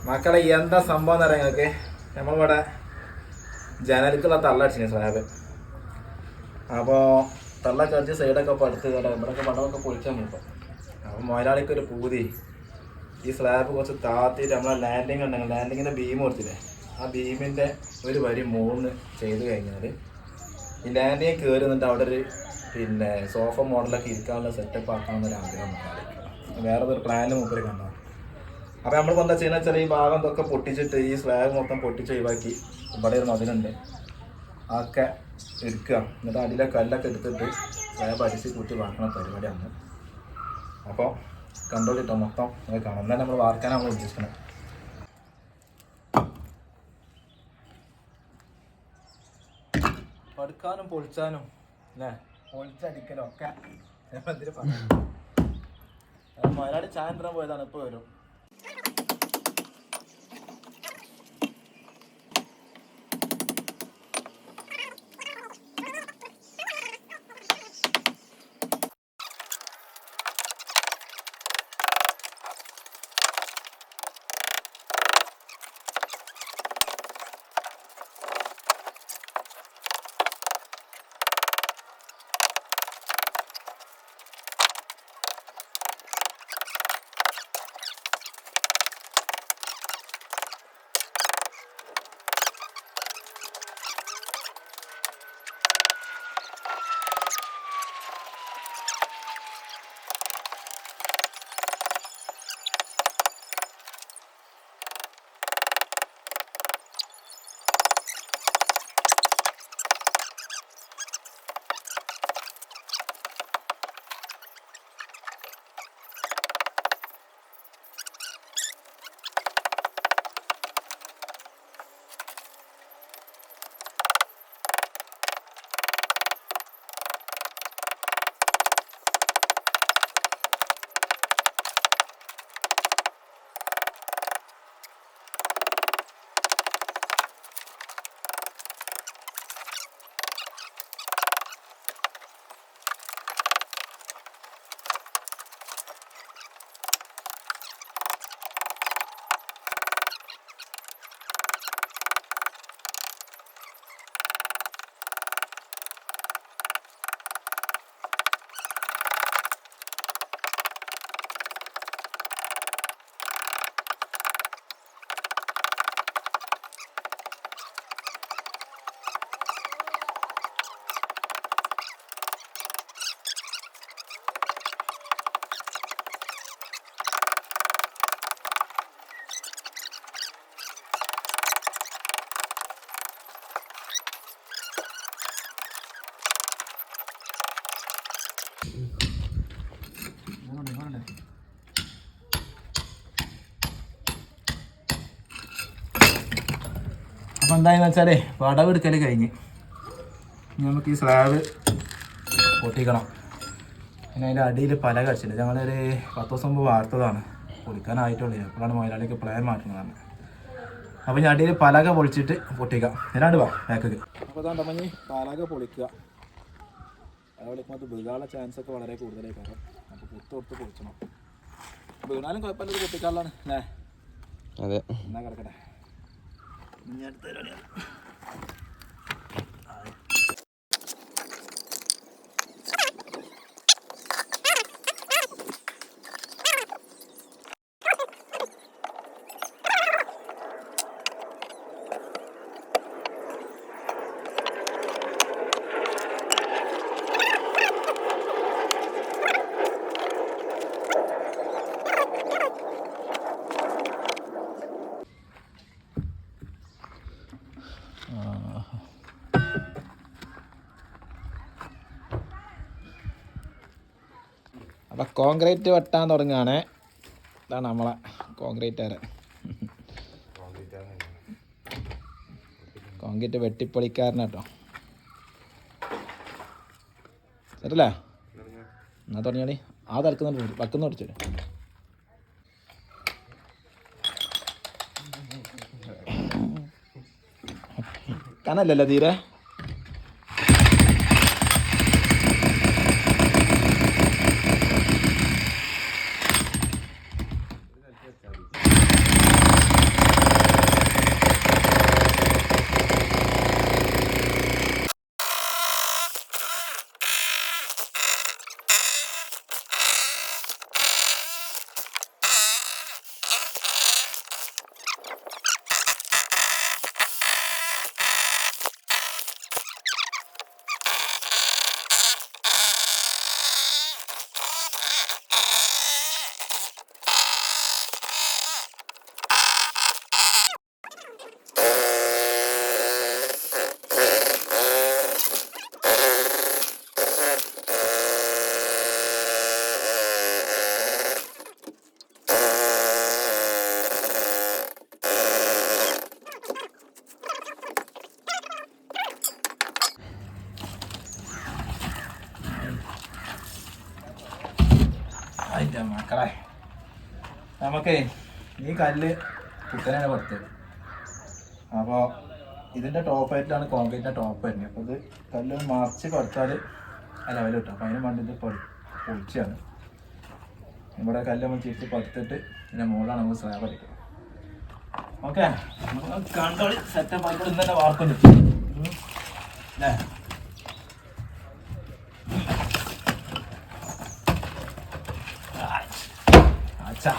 മക്കളെ എന്താ സംഭവം എന്ന് പറയാം ഞങ്ങൾക്ക്. നമ്മളിവിടെ ജനലിക്കുള്ള തള്ളടിച്ചിന് സ്ലാബ്. അപ്പോൾ തള്ള കടിച്ച് സൈഡൊക്കെ പടുത്ത് കേട്ടോ, ഇവിടെയൊക്കെ പടമൊക്കെ പൊളിച്ചാൽ നോക്കാം. അപ്പോൾ മുതലാളിക്കൊരു പൂതി ഈ സ്ലാബ് കുറച്ച് താത്തിയിട്ട് നമ്മളെ ലാൻഡിങ് ഉണ്ടെങ്കിൽ ലാൻഡിങ്ങിൻ്റെ ബീം കൊടുത്തില്ലേ, ആ ബീമിൻ്റെ ഒരു വരി 3 ചെയ്ത് കഴിഞ്ഞാൽ ഈ ലാൻഡിങ് കയറി നിന്നിട്ട് അവിടെ ഒരു സോഫ മോഡലൊക്കെ ഇരിക്കാനുള്ള സെറ്റപ്പ് ആക്കാമെന്നൊരു ആഗ്രഹം ഉണ്ടാവും. വേറെ ഒരു പ്ലാനിൽ മൂപ്പര് കണ്ടോ. അപ്പോൾ നമ്മളിപ്പോൾ എന്താ ചെയ്യുന്നത് വെച്ചാൽ ഈ ഭാഗം ഇതൊക്കെ പൊട്ടിച്ചിട്ട് ഈ സ്ലാബ് മൊത്തം പൊട്ടിച്ച് ഒഴിവാക്കി ഇവിടെ ഒരു മതിലുണ്ട് അതൊക്കെ എടുക്കുക. എന്നിട്ട് അടിയിലെ കല്ലൊക്കെ എടുത്തിട്ട് സ്ലാബ് അടിച്ച് കൂട്ടി വാർക്കണ പരിപാടിയാണ്. അപ്പോൾ കണ്ടോളിട്ടോ മൊത്തം കാണാം. എന്നാലും നമ്മൾ വാർക്കാനാണ് നമ്മൾ ഉദ്ദേശിക്കുന്നത്. പടുക്കാനും പൊളിച്ചാനും അല്ലേ, പൊളിച്ചടിക്കലും ഒക്കെ എന്തിനു പറഞ്ഞു. മുതലാളി ചായന്തരം പോയതാണ്, ഇപ്പോൾ വരും. അപ്പോൾ എന്തായെന്ന് വെച്ചാൽ പടവെടുക്കൽ കഴിഞ്ഞ് നമുക്ക് ഈ സ്ലാബ് പൊട്ടിക്കണം. പിന്നെ അതിൻ്റെ അടിയിൽ പലക അടിച്ചില്ല. ഞങ്ങളൊരു 10 ദിവസം മുമ്പ് വാർത്തതാണ്, പൊളിക്കാനായിട്ടുള്ളൂ. അപ്പോഴാണ് മുതലാളിക്ക് പ്ലാൻ മാറ്റുന്നതാണ്. അപ്പോൾ ഞാൻ അടിയിൽ പലക പൊളിച്ചിട്ട് പൊട്ടിക്കാം. ഏതാണ്ട് വാ ബാക്കിൽ. അപ്പോൾ അതാണ്ട് അപ്പം പലക പൊളിക്കുക. പൊളിക്കുമ്പോൾ അത് വീഴാനുള്ള ചാൻസൊക്കെ വളരെ കൂടുതലായി കാരണം. അപ്പോൾ പുത്ത് പൊളിച്ചണം. വീണാലും കുഴപ്പമില്ല, പൊട്ടിക്കാനുള്ളതാണ് അല്ലേ. അതെ, എന്നാ കിടക്കട്ടെ. ഇനി അടുത്ത പരിപാടിയാണ്. അപ്പം കോൺക്രീറ്റ് വെട്ടാൻ തുടങ്ങുകയാണ്. ഇതാണ് നമ്മളെ കോൺക്രീറ്റുകാരൻ. കോൺക്രീറ്റ് വെട്ടിപ്പൊളിക്കാരനാട്ടോ. സെറ്റല്ലേ? എന്നാൽ തുടങ്ങിയാണി. ആ തലക്കുന്നുണ്ട് വക്കുന്ന പഠിച്ചു. കനല്ലല്ലോ തീരെ. നമുക്കേ ഈ കല്ല് കുത്തനാണ് പുറത്ത്. അപ്പോൾ ഇതിൻ്റെ ടോപ്പായിട്ടാണ് കോൺക്രീറ്റിൻ്റെ ടോപ്പ് വരുന്നത്. അപ്പോൾ ഇത് കല്ല് മറിച്ച് പടുത്താൽ ആ ലെവൽ കിട്ടും. അപ്പോൾ അതിന് വേണ്ടി ഇത് പൊളിച്ചാണ്. ഇവിടെ കല്ല് നമ്മൾ തിരിച്ച് പടുത്തിട്ട് ഇതിൻ്റെ മുകളിലാണ് നമുക്ക് സ്ലാബ് അടിക്കുക. ഓക്കെ, കണ്ടോളി സെറ്റപ്പ് ആയിക്കോട്ടെ. ഇന്ന് തന്നെ വാർക്കും അല്ലേ? അച്ഛാ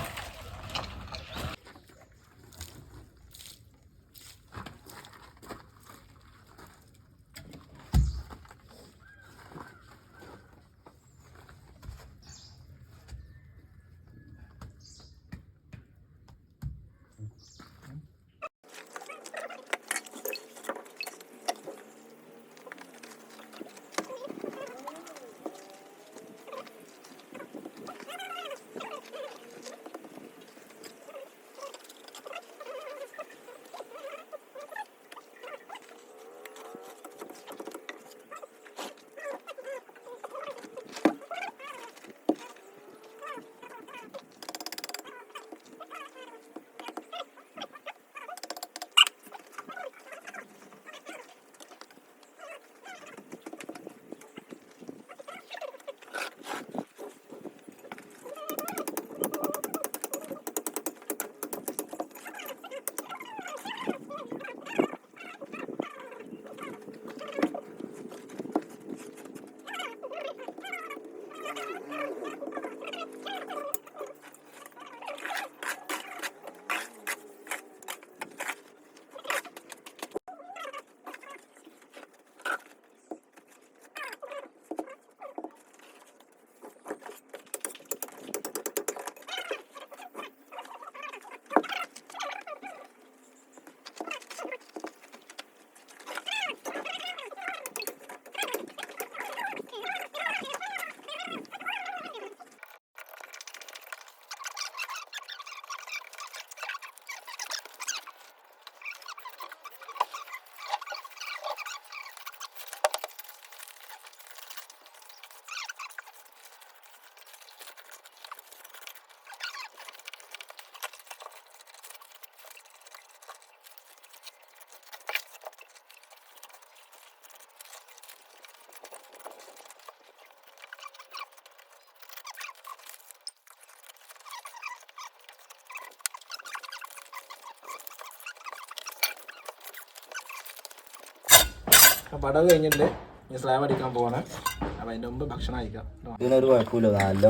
പടവ് കഴിഞ്ഞിട്ട് ഈ സ്ലാബ് അടിക്കാൻ പോവാണ്. അപ്പം അതിൻ്റെ മുമ്പ് ഭക്ഷണം കഴിക്കാം. ഇതിനൊരു കുഴപ്പമില്ല, നല്ല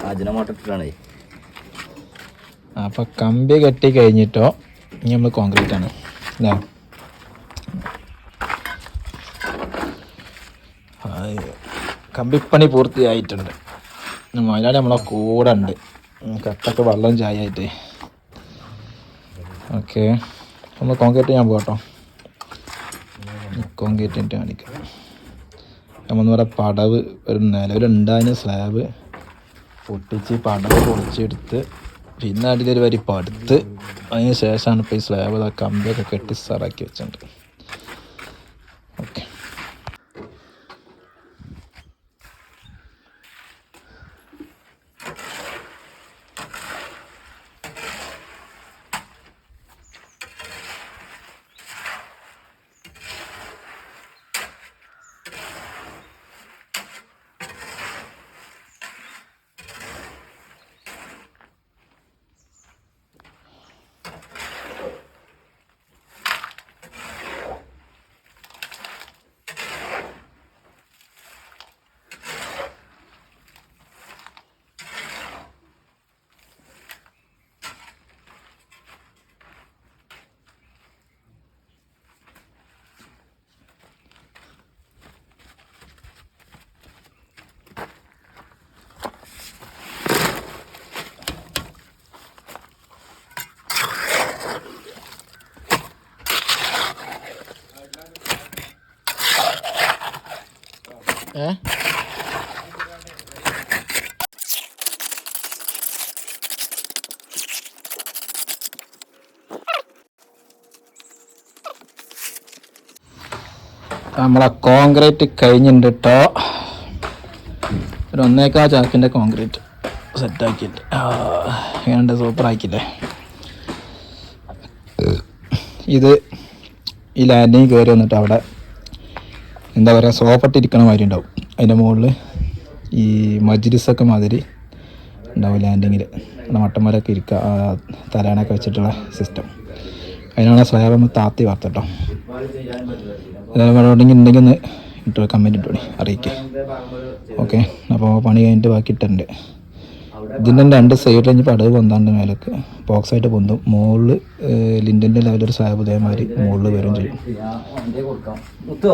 അജിനമോട്ടിട്ടാണേ. അപ്പം കമ്പി കെട്ടി കഴിഞ്ഞിട്ടോ ഇനി നമ്മൾ കോൺക്രീറ്റ് ആണ് അല്ലേ? കമ്പിപ്പണി പൂർത്തിയായിട്ടുണ്ട്. മലയാളി നമ്മളെ കൂടെ ഉണ്ട്. കട്ടൊക്കെ വെള്ളം ചായയായിട്ട്. ഓക്കെ, നമ്മൾ കോൺക്രീറ്റ് ചെയ്യാൻ പോകട്ടോ. കോൺക്രീറ്റിൻ്റെ കാണിക്കാം. നമ്മളെന്ന് പറയാം പടവ് ഒരു നിലവിലുണ്ടായ സ്ലാബ് പൊട്ടിച്ച് പടവ് പൊളിച്ചെടുത്ത് പിന്നെ അതിലൊരു വരി പടുത്ത് അതിന് ശേഷമാണ് ഇപ്പോൾ ഈ സ്ലാബ് കമ്പിയൊക്കെ കെട്ടി സാറാക്കി വെച്ചിട്ടുണ്ട്. ഓക്കെ, നമ്മളെ കോൺക്രീറ്റ് കഴിഞ്ഞിട്ടുണ്ട് കേട്ടോ. ഒരു 1.25 ചാക്കിൻ്റെ കോൺക്രീറ്റ് സെറ്റാക്കിയിട്ട് ഏതാണ്ട് സൂപ്പർ ആക്കിയില്ലേ. ഇത് ഈ ലാൻഡിങ് കയറി വന്നിട്ട് അവിടെ എന്താ പറയുക സോഫട്ടിരിക്കണ മാതിരി ഉണ്ടാവും. അതിൻ്റെ മുകളിൽ ഈ മജ്ലിസൊക്കെ മാതിരി ഉണ്ടാവും ലാൻഡിങ്ങിൽ. മട്ടന്മാരൊക്കെ ഇരിക്കുക, തലേണൊക്കെ വെച്ചിട്ടുള്ള സിസ്റ്റം. അതിനാണ് സ്ലാബ് നമ്മൾ താത്തി വാർത്തട്ടോ. ഉണ്ടെങ്കിൽ ഒന്ന് ഇട്ടോ, കമൻറ്റ് ഇട്ടോളി, അറിയിക്കുക. ഓക്കെ, അപ്പോൾ പണി കഴിഞ്ഞിട്ട് ബാക്കി ഇട്ടുണ്ട്. ഇതിൻ്റെ 2 സൈഡിൽ കഴിഞ്ഞപ്പോൾ അടവ് പൊന്താണ്ട് മേലേക്ക് ബോക്സായിട്ട് പൊന്തും. മുകളിൽ ലിൻഡിൻ്റെ ലെവലൊരു സ്ലാബ് ഇതേമാതിരി മുകളിൽ വരും ചെയ്യും.